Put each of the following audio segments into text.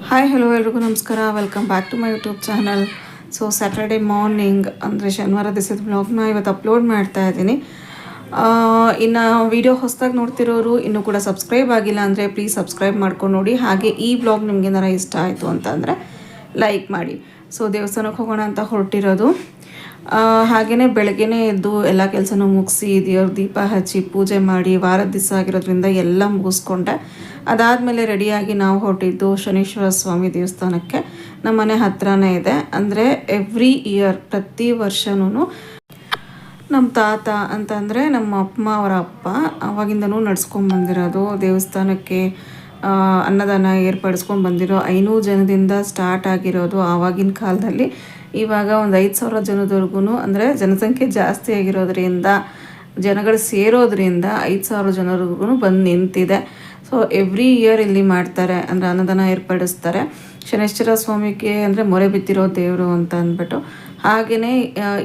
Hi hello ಎಲ್ರಿಗೂ ನಮಸ್ಕಾರ. Welcome back to my YouTube channel. So Saturday morning ಅಂದರೆ ಶನಿವಾರ ದಿವಸದ ಬ್ಲಾಗ್ನ ಇವತ್ತು ಅಪ್ಲೋಡ್ ಮಾಡ್ತಾ ಇದ್ದೀನಿ. ಇನ್ನು ವಿಡಿಯೋ ಹೊಸದಾಗಿ ನೋಡ್ತಿರೋರು ಇನ್ನೂ ಕೂಡ ಸಬ್ಸ್ಕ್ರೈಬ್ ಆಗಿಲ್ಲ ಅಂದರೆ ಪ್ಲೀಸ್ ಸಬ್ಸ್ಕ್ರೈಬ್ ಮಾಡ್ಕೊಂಡು ನೋಡಿ. ಹಾಗೆ ಈ ಬ್ಲಾಗ್ ನಿಮ್ಗೆ ಏನಾರ ಇಷ್ಟ ಆಯಿತು ಅಂತಂದರೆ ಲೈಕ್ ಮಾಡಿ. ಸೊ ದೇವಸ್ಥಾನಕ್ಕೆ ಹೋಗೋಣ ಅಂತ ಹೊರಟಿರೋದು. ಹಾಗೆಯೇ ಬೆಳಗ್ಗೆನೇ ಎದ್ದು ಎಲ್ಲ ಕೆಲಸನೂ ಮುಗಿಸಿ ದೇವ್ರ ದೀಪ ಹಚ್ಚಿ ಪೂಜೆ ಮಾಡಿ ವಾರದ ದಿವಸ ಆಗಿರೋದ್ರಿಂದ ಎಲ್ಲ ಮುಗಿಸ್ಕೊಂಡೆ. ಅದಾದಮೇಲೆ ರೆಡಿಯಾಗಿ ನಾವು ಹೊರಟಿದ್ದು ಶನೀಶ್ವರ ಸ್ವಾಮಿ ದೇವಸ್ಥಾನಕ್ಕೆ. ನಮ್ಮ ಮನೆ ಹತ್ರನೇ ಇದೆ. ಅಂದರೆ ಎವ್ರಿ ಇಯರ್ ಪ್ರತಿ ವರ್ಷವೂ ನಮ್ಮ ತಾತ ಅಂತಂದರೆ ನಮ್ಮ ಅಮ್ಮ ಅವರ ಅಪ್ಪ ಆವಾಗಿಂದನೂ ನಡ್ಸ್ಕೊಂಬಂದಿರೋದು ದೇವಸ್ಥಾನಕ್ಕೆ ಅನ್ನದಾನ ಏರ್ಪಡಿಸ್ಕೊಂಡು ಬಂದಿರೋ 500 ಜನದಿಂದ ಸ್ಟಾರ್ಟ್ ಆಗಿರೋದು ಆವಾಗಿನ ಕಾಲದಲ್ಲಿ. ಇವಾಗ ಒಂದು 5,000 ಜನದವರೆಗೂ, ಅಂದರೆ ಜನಸಂಖ್ಯೆ ಜಾಸ್ತಿ ಆಗಿರೋದ್ರಿಂದ ಜನಗಳು ಸೇರೋದ್ರಿಂದ 5,000 ಜನರಿಗೂ ಬಂದು ನಿಂತಿದೆ. ಸೊ ಎವ್ರಿ ಇಯರ್ ಇಲ್ಲಿ ಮಾಡ್ತಾರೆ, ಅಂದರೆ ಅನ್ನದಾನ ಏರ್ಪಡಿಸ್ತಾರೆ. ಶನೇಶ್ವರ ಸ್ವಾಮಿಗೆ ಅಂದರೆ ಮೊರೆ ಬಿದ್ದಿರೋ ದೇವರು ಅಂತ ಅಂದ್ಬಿಟ್ಟು. ಹಾಗೆಯೇ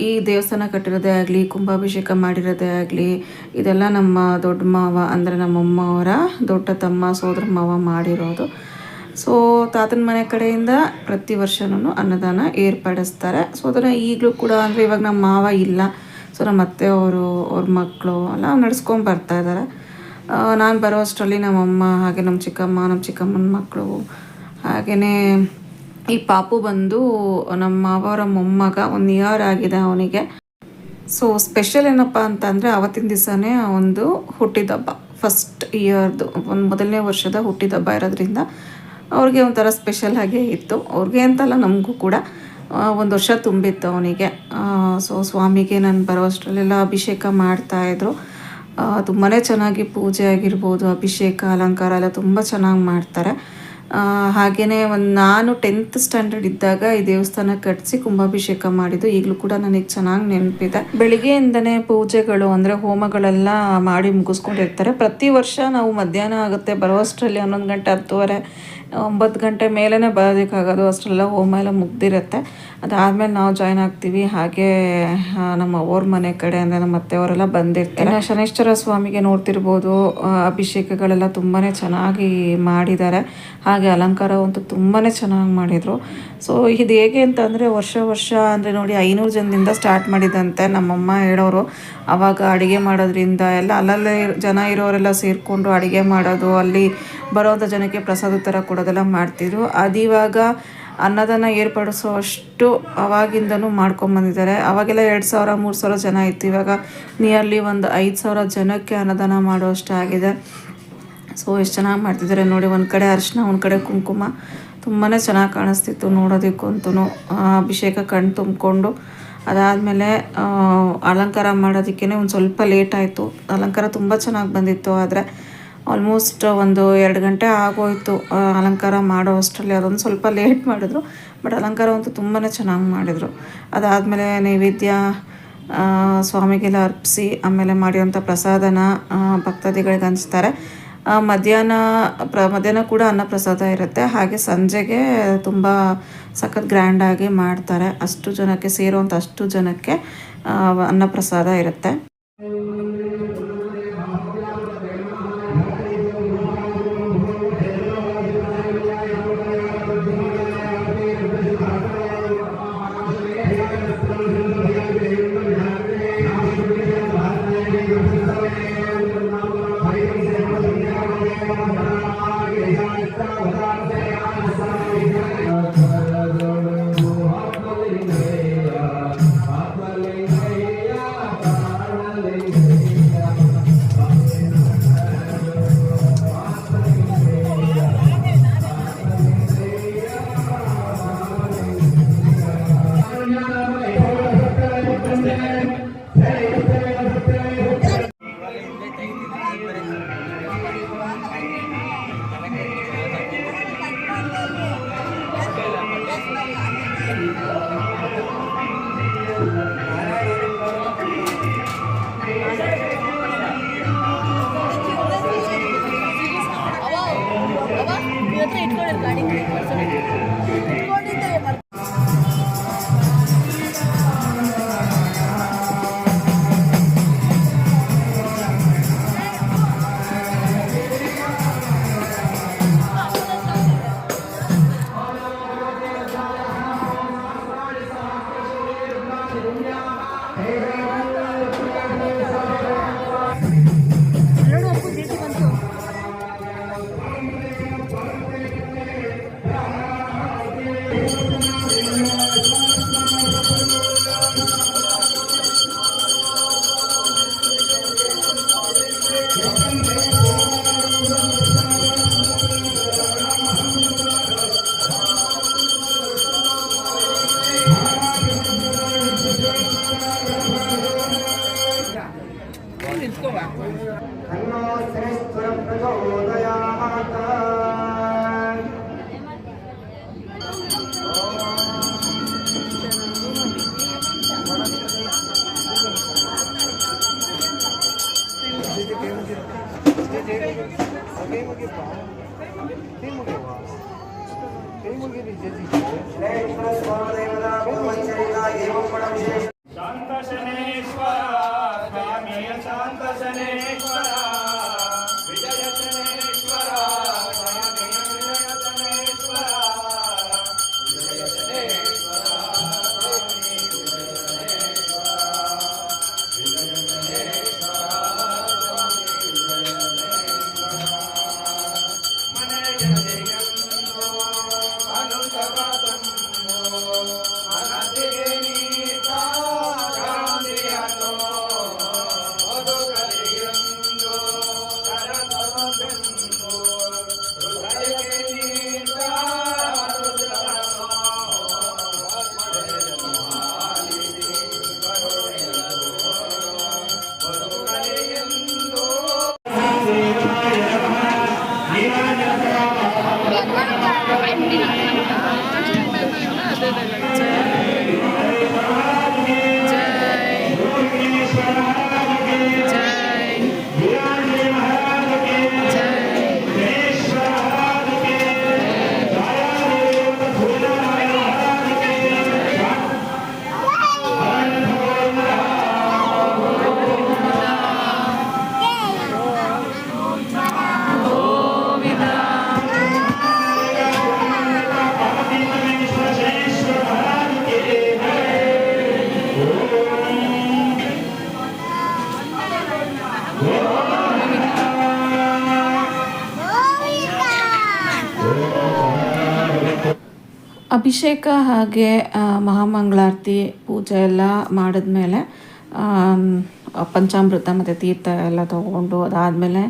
ಈ ದೇವಸ್ಥಾನ ಕಟ್ಟಿರೋದೇ ಆಗಲಿ, ಕುಂಭಾಭಿಷೇಕ ಮಾಡಿರೋದೇ ಆಗಲಿ, ಇದೆಲ್ಲ ನಮ್ಮ ದೊಡ್ಡ ಮಾವ ಅಂದರೆ ನಮ್ಮಮ್ಮ ಅವರ ದೊಡ್ಡ ತಮ್ಮ ಸೋದರ ಮಾವ ಮಾಡಿರೋದು. ಸೊ ತಾತನ ಮನೆ ಕಡೆಯಿಂದ ಪ್ರತಿ ವರ್ಷವೂ ಅನ್ನದಾನ ಏರ್ಪಡಿಸ್ತಾರೆ. ಸೊ ಅದನ್ನು ಈಗಲೂ ಕೂಡ, ಅಂದರೆ ಇವಾಗ ನಮ್ಮ ಮಾವ ಇಲ್ಲ, ಸೊ ನಮ್ಮ ಅತ್ತೆ ಅವ್ರ ಮಕ್ಕಳು ಎಲ್ಲ ನಡ್ಸ್ಕೊಂಡು ಬರ್ತಾ ಇದ್ದಾರೆ. ನಾನು ಬರೋ ಅಷ್ಟರಲ್ಲಿ ನಮ್ಮಮ್ಮ ಹಾಗೆ ನಮ್ಮ ಚಿಕ್ಕಮ್ಮನ ಮಕ್ಕಳು, ಹಾಗೆಯೇ ಈ ಪಾಪು ಬಂದು ನಮ್ಮ ಮಾವರ ಮೊಮ್ಮಗ 1 ಇಯರ್ ಆಗಿದೆ ಅವನಿಗೆ. ಸೊ ಸ್ಪೆಷಲ್ ಏನಪ್ಪ ಅಂತಂದರೆ ಆವತ್ತಿನ ದಿವಸನೇ ಒಂದು ಹುಟ್ಟಿದಬ್ಬ, ಫಸ್ಟ್ ಇಯರ್ದು ಒಂದು ಮೊದಲನೇ ವರ್ಷದ ಹುಟ್ಟಿದಬ್ಬ ಇರೋದ್ರಿಂದ ಅವ್ರಿಗೆ ಒಂಥರ ಸ್ಪೆಷಲ್ ಆಗೇ ಇತ್ತು. ಅವ್ರಿಗೆ ಅಂತಲ್ಲ, ನಮಗೂ ಕೂಡ 1 ವರ್ಷ ತುಂಬಿತ್ತು ಅವನಿಗೆ. ಸೊ ಸ್ವಾಮಿಗೆ ನಾನು ಬರೋ ಅಷ್ಟರಲ್ಲೆಲ್ಲ ಅಭಿಷೇಕ ಮಾಡ್ತಾಯಿದ್ರು. ತುಂಬಾ ಚೆನ್ನಾಗಿ ಪೂಜೆ ಆಗಿರ್ಬೋದು, ಅಭಿಷೇಕ ಅಲಂಕಾರ ಎಲ್ಲ ತುಂಬ ಚೆನ್ನಾಗಿ ಮಾಡ್ತಾರೆ. ಹಾಗೆಯೇ ನಾನು 10th ಸ್ಟ್ಯಾಂಡರ್ಡ್ ಇದ್ದಾಗ ಈ ದೇವಸ್ಥಾನ ಕಟ್ಟಿಸಿ ಕುಂಭಾಭಿಷೇಕ ಮಾಡಿದ್ದು ಈಗಲೂ ಕೂಡ ನನಗೆ ಚೆನ್ನಾಗಿ ನೆನಪಿದೆ. ಬೆಳಿಗ್ಗೆಯಿಂದನೇ ಪೂಜೆಗಳು ಅಂದರೆ ಹೋಮಗಳೆಲ್ಲ ಮಾಡಿ ಮುಗಿಸ್ಕೊಂಡಿರ್ತಾರೆ. ಪ್ರತಿ ವರ್ಷ ನಾವು ಮಧ್ಯಾಹ್ನ ಆಗುತ್ತೆ ಬರೋ ಅಷ್ಟರಲ್ಲಿ 11 ಗಂಟೆ 10:30 9 ಗಂಟೆ ಮೇಲೇ ಬರೋದಕ್ಕಾಗೋದು, ಅಷ್ಟರೆಲ್ಲ ಹೋಮ ಎಲ್ಲ ಮುಗ್ದಿರುತ್ತೆ. ಅದಾದಮೇಲೆ ನಾವು ಜಾಯ್ನ್ ಆಗ್ತೀವಿ. ಹಾಗೆ ನಮ್ಮ ಅವ್ರ ಮನೆ ಕಡೆ ಅಂದರೆ ನಮ್ಮ ಅತ್ತೆಯವರೆಲ್ಲ ಬಂದಿರ್ತಾರೆ. ಶನೇಶ್ವರ ಸ್ವಾಮಿಗೆ ನೋಡ್ತಿರ್ಬೋದು, ಅಭಿಷೇಕಗಳೆಲ್ಲ ತುಂಬಾ ಚೆನ್ನಾಗಿ ಮಾಡಿದ್ದಾರೆ. ಹಾಗೆ ಅಲಂಕಾರ ಅಂತೂ ತುಂಬಾ ಚೆನ್ನಾಗಿ ಮಾಡಿದರು. ಸೊ ಇದು ಹೇಗೆ ಅಂತಂದರೆ ವರ್ಷ ಅಂದರೆ ನೋಡಿ 500 ಜನದಿಂದ ಸ್ಟಾರ್ಟ್ ಮಾಡಿದಂತೆ ನಮ್ಮಮ್ಮ ಹೇಳೋರು. ಆವಾಗ ಅಡುಗೆ ಮಾಡೋದ್ರಿಂದ ಎಲ್ಲ ಅಲ್ಲಲ್ಲೇ ಜನ ಇರೋರೆಲ್ಲ ಸೇರಿಕೊಂಡು ಅಡುಗೆ ಮಾಡೋದು, ಅಲ್ಲಿ ಬರೋಂಥ ಜನಕ್ಕೆ ಪ್ರಸಾದ ಥರ ಕೊಡೋದೆಲ್ಲ ಮಾಡ್ತಿದ್ರು. ಅದಿವಾಗ ಅನ್ನದಾನ ಏರ್ಪಡಿಸೋ ಅಷ್ಟು ಅವಾಗಿಂದನೂ ಮಾಡ್ಕೊಂಬಂದಿದ್ದಾರೆ. ಅವಾಗೆಲ್ಲ 2,000 3,000 ಜನ ಇತ್ತು. ಇವಾಗ ನಿಯರ್ಲಿ ಒಂದು 5,000 ಜನಕ್ಕೆ ಅನ್ನದಾನ ಮಾಡೋ ಅಷ್ಟು ಆಗಿದೆ. ಸೊ ಎಷ್ಟು ಚೆನ್ನಾಗಿ ಮಾಡ್ತಿದ್ದಾರೆ ನೋಡಿ. ಒಂದು ಕಡೆ ಅರಿಶಿನ, ಒಂದು ಕಡೆ ಕುಂಕುಮ, ತುಂಬಾ ಚೆನ್ನಾಗಿ ಕಾಣಿಸ್ತಿತ್ತು ನೋಡೋದಕ್ಕಂತೂ. ಅಭಿಷೇಕ ಕಣ್ಣು ತುಂಬಿಕೊಂಡು ಅದಾದಮೇಲೆ ಅಲಂಕಾರ ಮಾಡೋದಕ್ಕೇ ಒಂದು ಸ್ವಲ್ಪ ಲೇಟ್ ಆಯಿತು. ಅಲಂಕಾರ ತುಂಬ ಚೆನ್ನಾಗಿ ಬಂದಿತ್ತು, ಆದರೆ ಆಲ್ಮೋಸ್ಟ್ ಒಂದು 2 ಗಂಟೆ ಆಗೋಯಿತು ಅಲಂಕಾರ ಮಾಡೋ ಅಷ್ಟರಲ್ಲಿ. ಅದೊಂದು ಸ್ವಲ್ಪ ಲೇಟ್ ಮಾಡಿದ್ರು, ಬಟ್ ಅಲಂಕಾರ ಅಂತೂ ತುಂಬಾ ಚೆನ್ನಾಗಿ ಮಾಡಿದರು. ಅದಾದಮೇಲೆ ನೈವೇದ್ಯ ಸ್ವಾಮಿಗೆಲ್ಲ ಅರ್ಪಿಸಿ ಆಮೇಲೆ ಮಾಡಿರೋಂಥ ಪ್ರಸಾದನ ಭಕ್ತಾದಿಗಳಿಗೆ ಹಂಚ್ತಾರೆ. ಮಧ್ಯಾಹ್ನ ಕೂಡ ಅನ್ನ ಪ್ರಸಾದ ಇರುತ್ತೆ. ಹಾಗೆ ಸಂಜೆಗೆ ತುಂಬ ಸಖತ್ ಗ್ರ್ಯಾಂಡಾಗಿ ಮಾಡ್ತಾರೆ. ಅಷ್ಟು ಜನಕ್ಕೆ ಸೇರುವಂಥ ಅಷ್ಟು ಜನಕ್ಕೆ ಅನ್ನ ಪ್ರಸಾದ ಇರುತ್ತೆ. ಶಾಂತ ಶನೇಶ್ವರ ಸ್ವಾಮಿಯ ಶಾಂತ ಶನೇಶ್ವರ ವಿಜಯ ಶನೇಶ್ವರ ಸ್ವಾಮಿಯ ವಿಜಯ ಶನೇಶ್ವರ ವಿಜಯ ಶನೇಶ್ವರ ಸ್ವಾಮಿ ವಿಜಯ ಶನೇಶ್ವರ ವಿಜಯ ಶನೇಶ್ವರ ಸ್ವಾಮಿ ವಿಜಯ ಶನೇಶ್ವರ ಮನೆಯ ಜಯಂತೋ ಅನುತಪತಂಬೋ ಅನತಿಗೆ ಅಭಿಷೇಕ ಹಾಗೆ ಮಹಾಮಂಗಳಾರತಿ ಪೂಜೆ ಎಲ್ಲ ಮಾಡಿದ್ಮೇಲೆ ಪಂಚಾಮೃತ ಮತ್ತು ತೀರ್ಥ ಎಲ್ಲ ತೊಗೊಂಡು ಅದಾದಮೇಲೆ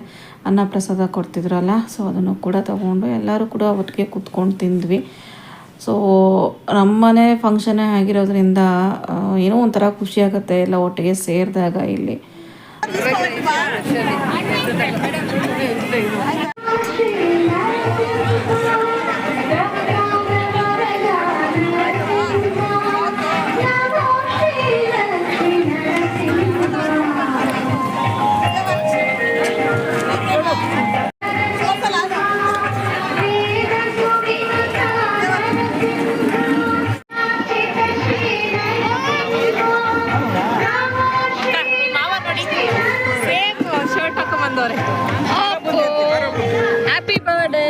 ಅನ್ನಪ್ರಸಾದ ಕೊಡ್ತಿದ್ರಲ್ಲ, ಸೊ ಅದನ್ನು ಕೂಡ ತೊಗೊಂಡು ಎಲ್ಲರೂ ಕೂಡ ಒಟ್ಟಿಗೆ ಕೂತ್ಕೊಂಡು ತಿಂದ್ವಿ. ಸೊ ನಮ್ಮನೆ ಫಂಕ್ಷನ್ನೇ ಆಗಿರೋದ್ರಿಂದ ಏನೋ ಒಂಥರ ಖುಷಿಯಾಗುತ್ತೆ ಎಲ್ಲ ಒಟ್ಟಿಗೆ ಸೇರಿದಾಗ ಇಲ್ಲಿ. ಹ್ಯಾಪಿ ಬರ್ಡೇ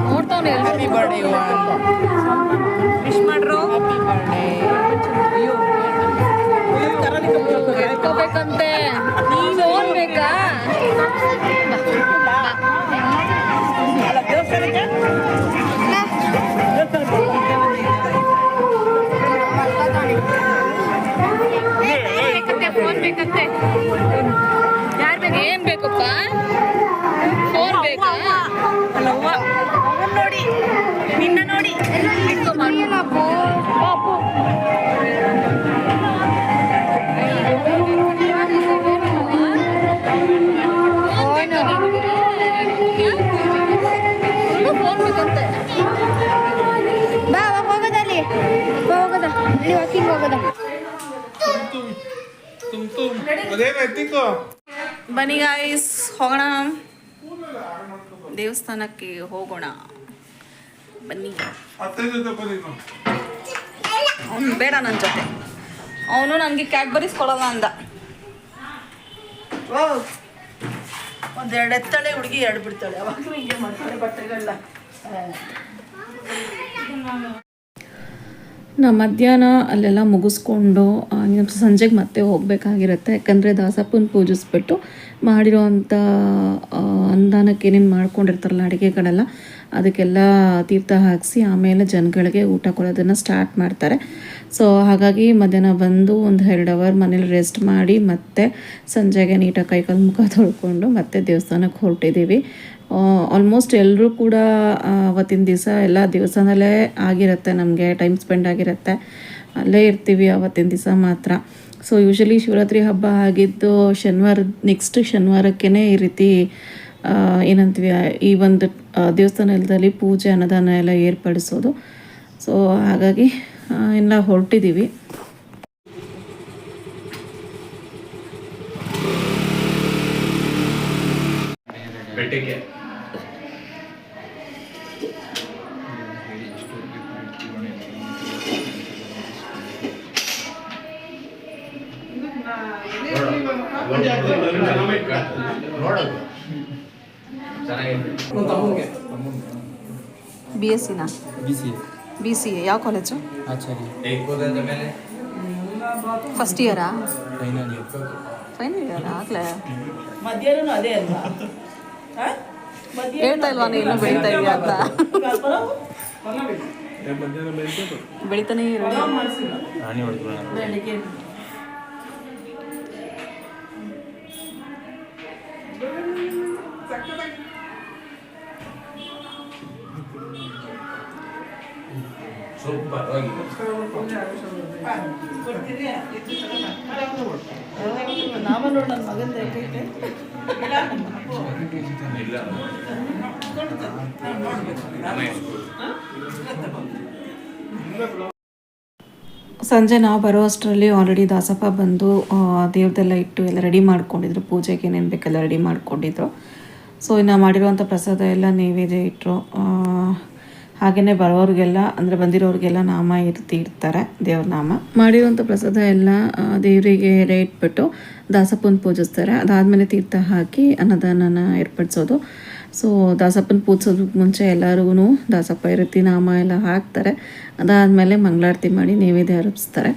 ನೋಡ್ತಾವ್ನೆ ಹ್ಯಾಪಿ ಬರ್ಡೇ ವಿಶ್ ಮಾಡ್ರು. ಎತ್ಕೋಬೇಕಂತೆ ಫೋನ್ ಬೇಕಾ? ಫೋನ್ ಬೇಕಂತೆ. ಯಾರು ಬೇಕು? ಏನ್ ಬೇಕಪ್ಪ? ಫೋನ್ ಬೇಕಾ? ನೋಡಿ ನಿನ್ನ ನೋಡಿ ಫೋನ್ ಬೇಕಂತೆ. ಬಾ ಹೋಗೋದಲ್ಲಿ ಹೋಗೋದ ಇಲ್ಲಿ ವಾಕಿಂಗ್ ಹೋಗೋದ. ಬನ್ನಿ ಗಾಯ್ಸ್, ಹೋಗೋಣ ದೇವಸ್ಥಾನಕ್ಕೆ ಹೋಗೋಣ ಬನ್ನಿ. ಅವನು ಬೇಡ ನನ್ನ ಜೊತೆ, ಅವನು ನನಗೆ ಕ್ಯಾಡ್ಬರೀಸ್ ಕೊಡಲ್ಲ ಅಂದ. ಒಂದೆರಡು ಎತ್ತಾಳೆ ಹುಡುಗಿ, ಎರಡು ಬಿಡ್ತಾಳೆ. ಅವಾಗಲೂ ಹಿಂಗೆ ಮಾಡ್ತಾರೆ ಬಟ್ಟೆಗಳನ್ನ. ನಾ ಮಧ್ಯಾಹ್ನ ಅಲ್ಲೆಲ್ಲ ಮುಗಿಸ್ಕೊಂಡು ಸಂಜೆಗೆ ಮತ್ತೆ ಹೋಗಬೇಕಾಗಿರುತ್ತೆ. ಯಾಕಂದರೆ ದಾಸಪ್ಪನ ಪೂಜಿಸ್ಬಿಟ್ಟು ಮಾಡಿರೋವಂಥ ಅನುದಾನಕ್ಕೆ ಏನೇನು ಮಾಡ್ಕೊಂಡಿರ್ತಾರಲ್ಲ ಅಡುಗೆಗಳೆಲ್ಲ, ಅದಕ್ಕೆಲ್ಲ ತೀರ್ಥ ಹಾಕಿಸಿ ಆಮೇಲೆ ಜನಗಳಿಗೆ ಊಟ ಕೊಡೋದನ್ನು ಸ್ಟಾರ್ಟ್ ಮಾಡ್ತಾರೆ. ಸೊ ಹಾಗಾಗಿ ಮಧ್ಯಾಹ್ನ ಬಂದು ಒಂದು 2 ಅವರ್ ಮನೇಲಿ ರೆಸ್ಟ್ ಮಾಡಿ ಮತ್ತೆ ಸಂಜೆಗೆ ನೀಟಾಗಿ ಕೈಕಾಲು ಮುಖ ತೊಳ್ಕೊಂಡು ಮತ್ತೆ ದೇವಸ್ಥಾನಕ್ಕೆ ಹೊರಟಿದ್ದೀವಿ. ಆಲ್ಮೋಸ್ಟ್ ಎಲ್ಲರೂ ಕೂಡ ಅವತ್ತಿನ ದಿವಸ ಎಲ್ಲ ದೇವಸ್ಥಾನದಲ್ಲೇ ಆಗಿರುತ್ತೆ, ನಮಗೆ ಟೈಮ್ ಸ್ಪೆಂಡ್ ಆಗಿರುತ್ತೆ, ಅಲ್ಲೇ ಇರ್ತೀವಿ ಅವತ್ತಿನ ದಿವಸ ಮಾತ್ರ. ಸೊ ಯೂಶ್ವಲಿ ಶಿವರಾತ್ರಿ ಹಬ್ಬ ಆಗಿದ್ದು ನೆಕ್ಸ್ಟ್ ಶನಿವಾರಕ್ಕೇ ಈ ರೀತಿ ಏನಂತೀವಿ ಈ ಒಂದು ದೇವಸ್ಥಾನದಲ್ಲಿ ಪೂಜೆ ಅನ್ನದಾನ ಎಲ್ಲ ಏರ್ಪಡಿಸೋದು. ಸೊ ಹಾಗಾಗಿ ಎಲ್ಲ ಹೊರಟಿದ್ದೀವಿ. ಬೆಟ್ಟಕ್ಕೆ ನೋಡೋದು ಚೆನ್ನಾಗಿದೆ. BSc ನಾ BCA ಯಾವ ಕಾಲೇಜು? ಮೇಲೆ ಫಸ್ಟ್ ಇಯರಾ? ಫೈನಲ್ ಇಯರಾ ಆಗಲೇ? ಮಧ್ಯಾಹ್ನ ಅದೇ ಅಲ್ವಾ? ಹೇಳ್ತಾ ಇಲ್ವಾ ನೀನು ಬೆಳೀತಾ ಇದೆಯಾ ಅಂತ? ಬೆಳಿತಾನೆ ಇರೋದು. ಬೆಳಿಗ್ಗೆ ಸೂಪರ್ ಆಗಿದೆ. ನಾವ ನೋಡಿ ನನ್ನ ಮಗಂದ ಐತೆ ಇಲ್ಲ ಸಂಜೆ ನಾವು ಬರೋ ಅಷ್ಟರಲ್ಲಿ ಆಲ್ರೆಡಿ ದಾಸಪ್ಪ ಬಂದು ದೇವ್ರದೆಲ್ಲ ಇಟ್ಟು ಎಲ್ಲ ರೆಡಿ ಮಾಡ್ಕೊಂಡಿದ್ರು, ಪೂಜೆಗೆ ಏನೇನು ಬೇಕೆಲ್ಲ ರೆಡಿ ಮಾಡ್ಕೊಂಡಿದ್ರು. ಸೊ ಇನ್ನು ಮಾಡಿರೋವಂಥ ಪ್ರಸಾದ ಎಲ್ಲ ನೈವೇದ್ಯ ಇಟ್ಟರು. ಹಾಗೆಯೇ ಬರೋರಿಗೆಲ್ಲ ಅಂದರೆ ಬಂದಿರೋರಿಗೆಲ್ಲ ನಾಮ ಇರ್ತಾರೆ, ದೇವ್ರ ನಾಮ. ಮಾಡಿರೋವಂಥ ಪ್ರಸಾದ ಎಲ್ಲ ದೇವರಿಗೆ ಎಡೆ ಇಟ್ಬಿಟ್ಟು ದಾಸಪ್ಪನ ಪೂಜಿಸ್ತಾರೆ. ಅದಾದಮೇಲೆ ತೀರ್ಥ ಹಾಕಿ ಅನ್ನದಾನನ ಏರ್ಪಡಿಸೋದು. ಸೊ ದಾಸಪ್ಪನ ಪೂಜಿಸೋದಕ್ಕೆ ಮುಂಚೆ ಎಲ್ಲರಿಗೂ ದಾಸಪ್ಪ ಇರತ್ತಿ ನಾಮ ಎಲ್ಲ ಹಾಕ್ತಾರೆ. ಅದಾದಮೇಲೆ ಮಂಗಳಾರತಿ ಮಾಡಿ ನೈವೇದ್ಯ ಅರ್ಪಿಸ್ತಾರೆ.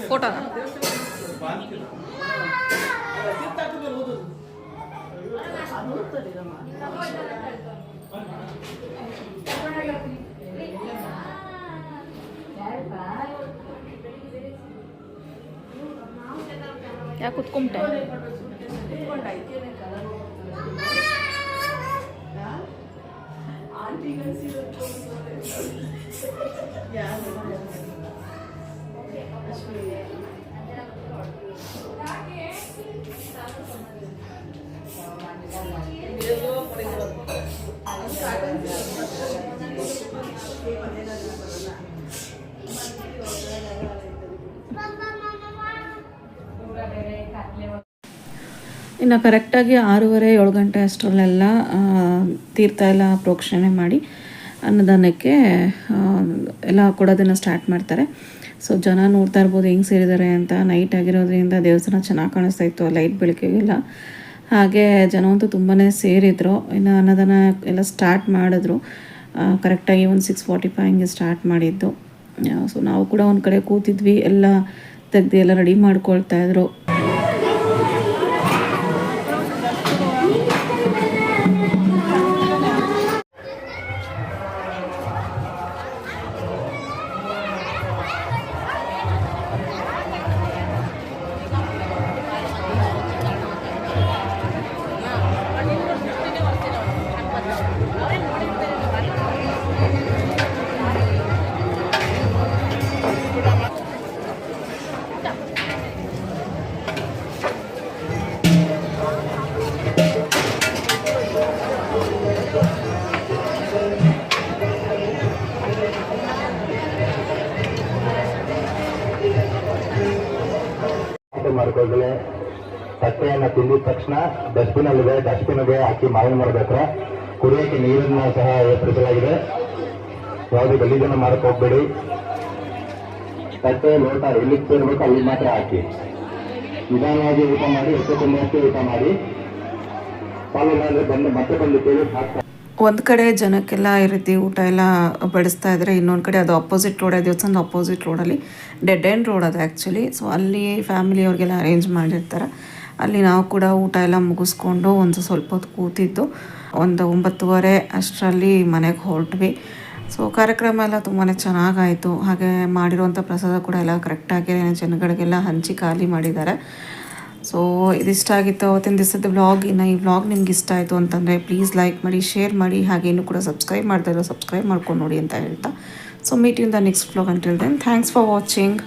ಫೋಟೋ ಯಾಕೆ ಕುತ್ಕೊಂಬಿಟ್ಟೆ? ಇನ್ನು ಕರೆಕ್ಟಾಗಿ 6:30-7 ಗಂಟೆ ಅಷ್ಟರಲ್ಲೆಲ್ಲ ತೀರ್ಥ ಎಲ್ಲ ಪ್ರೋಕ್ಷಣೆ ಮಾಡಿ ಅನ್ನದಾನಕ್ಕೆ ಎಲ್ಲ ಕೊಡೋದನ್ನು ಸ್ಟಾರ್ಟ್ ಮಾಡ್ತಾರೆ. ಸೊ ಜನ ನೋಡ್ತಾ ಇರ್ಬೋದು ಹೆಂಗೆ ಸೇರಿದ್ದಾರೆ ಅಂತ. ನೈಟ್ ಆಗಿರೋದ್ರಿಂದ ದೇವಸ್ಥಾನ ಚೆನ್ನಾಗಿ ಕಾಣಿಸ್ತಾ ಇತ್ತು ಲೈಟ್ ಬೆಳಕಿಗೆಲ್ಲ. ಹಾಗೆ ಜನ ಅಂತೂ ತುಂಬಾ ಸೇರಿದ್ರು. ಇನ್ನು ಅನ್ನದಾನ ಎಲ್ಲ ಸ್ಟಾರ್ಟ್ ಮಾಡಿದ್ರು. ಕರೆಕ್ಟಾಗಿ ಒಂದು 6:45 ಹಿಂಗೆ ಸ್ಟಾರ್ಟ್ ಮಾಡಿದ್ದು. ಸೊ ನಾವು ಕೂಡ ಒಂದು ಕಡೆ ಕೂತಿದ್ವಿ, ಎಲ್ಲ ತೆಗ್ದು ಎಲ್ಲ ರೆಡಿ ಮಾಡ್ಕೊಳ್ತಾಯಿದ್ರು. ಮಾಡ್ಕೊಳ್ತೇವೆ. ತಟ್ಟೆಯನ್ನ ತಿಂದಿದ ತಕ್ಷಣ ಡಸ್ಟ್ಬಿನ್ ಅಲ್ಲಿದೆ, ಡಸ್ಟ್ಬಿನ್ಗೆ ಹಾಕಿ ಮಾವಿನ ಮರದ ಹತ್ರ ಕುಡಿಯೋಕೆ ನೀರನ್ನ ಸಹ ಏರ್ಪಡಿಸಲಾಗಿದೆ. ಯಾವುದೇ ಗಲೀಜನ್ನು ಮಾಡಕ್ ಹೋಗ್ಬೇಡಿ. ತಟ್ಟೆ ಲೋಟ ಎಲ್ಲಿಗೆ ಸೇರ್ಬೇಕು ಅಲ್ಲಿ ಮಾತ್ರ ಹಾಕಿ ನಿಧಾನವಾಗಿ ಊಟ ಮಾಡಿ, ಎಷ್ಟು ತುಂಬಷ್ಟು ಊಟ ಮಾಡಿ. ಬಂದು ಮತ್ತೆ ಬಂದು ಕೇಳಿ ಹಾಕ್ತಾರೆ. ಒಂದು ಕಡೆ ಜನಕ್ಕೆಲ್ಲ ಈ ರೀತಿ ಊಟ ಎಲ್ಲ ಬಡಿಸ್ತಾ ಇದ್ದಾರೆ, ಇನ್ನೊಂದು ಕಡೆ ಅದು ಅಪೋಸಿಟ್ ರೋಡ್, ದೇವಸ್ಥಾನದ ಅಪೋಸಿಟ್ ರೋಡಲ್ಲಿ ಡೆಡ್ ಎಂಡ್ ರೋಡ್ ಅದು ಆ್ಯಕ್ಚುಲಿ. ಸೊ ಅಲ್ಲಿ ಫ್ಯಾಮಿಲಿಯವ್ರಿಗೆಲ್ಲ ಅರೇಂಜ್ ಮಾಡಿರ್ತಾರೆ. ಅಲ್ಲಿ ನಾವು ಕೂಡ ಊಟ ಎಲ್ಲ ಮುಗಿಸ್ಕೊಂಡು ಒಂದು ಸ್ವಲ್ಪ ಹೊತ್ತು ಕೂತಿದ್ದು ಒಂದು 9:30 ಅಷ್ಟರಲ್ಲಿ ಮನೆಗೆ ಹೊರಟ್ವಿ. ಸೊ ಕಾರ್ಯಕ್ರಮ ಎಲ್ಲ ತುಂಬಾ ಚೆನ್ನಾಗಾಯಿತು. ಹಾಗೆ ಮಾಡಿರುವಂಥ ಪ್ರಸಾದ ಕೂಡ ಎಲ್ಲ ಕರೆಕ್ಟಾಗಿ ಜನಗಳಿಗೆಲ್ಲ ಹಂಚಿ ಖಾಲಿ ಮಾಡಿದ್ದಾರೆ. ಸೊ ಇದಿಷ್ಟ ಆಗಿತ್ತು ಅವತ್ತಿನ ದಿವಸದ ವ್ಲಾಗ್. ಇನ್ನು ಈ ವ್ಲಾಗ್ ನಿಮ್ಗೆ ಇಷ್ಟ ಆಯಿತು ಅಂತಂದರೆ ಪ್ಲೀಸ್ ಲೈಕ್ ಮಾಡಿ, ಶೇರ್ ಮಾಡಿ, ಹಾಗೆ ಇನ್ನೂ ಕೂಡ ಸಬ್ಸ್ಕ್ರೈಬ್ ಮಾಡ್ತಾ ಇರೋ ಸಬ್ಸ್ಕ್ರೈಬ್ ಮಾಡ್ಕೊಂಡು ನೋಡಿ ಅಂತ ಹೇಳ್ತಾ. So meet in the next vlog. Until then thanks for watching.